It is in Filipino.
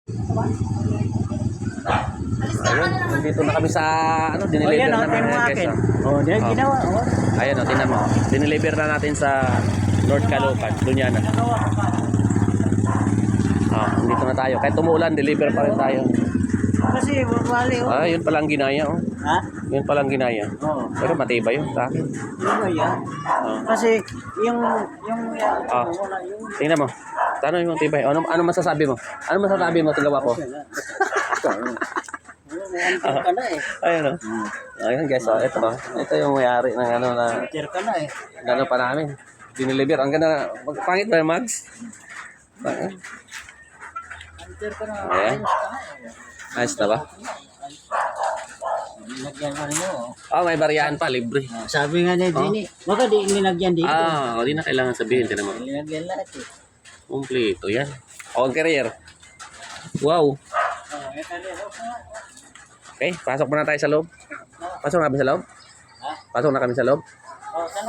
Ayun, nandito na kami sa ano, dineliver namin guys. Oh, diyan Oh. ginawa. Oh. Ayun, oh, tingnan mo. Dineliver na natin sa North Caloocan, Dunyana. Dito na tayo. Kahit tumulan, deliver pa rin tayo. Kasi wali oh. Yun pala ang ginaya, oh. Ha? Yun pala ang ginaya. Oo. Pero matibay yun sa akin. Ano ba yan? Kasi yung Ah. wala yung Tingnan mo. Ano yung matibay? Ano masasabi mo? Ano masasabi mo? Tigawa ko. ka na eh. Ayun, oh. Ayun guys, oh. Ito, oh. Ito yung mayari ng ano na Teacher ka na eh. ano pa namin. Dineliver. Ang ganda. Pangit ba yung mags? Pangit. Teacher ka na. Ayan. Ayos ka na eh. Ayos na ba? Nilagyan ka rin mo. May baryahan pa, libre. Sabi nga ni Jenny, baka di nilagyan dito. Di na kailangan sabihin. Tinan mo. Nilagyan lahat eh. Kompleto yan. On career. Wow. Okay, pasok muna tayo sa loob. Pasok na kami sa loob? Pasok na kami sa loob?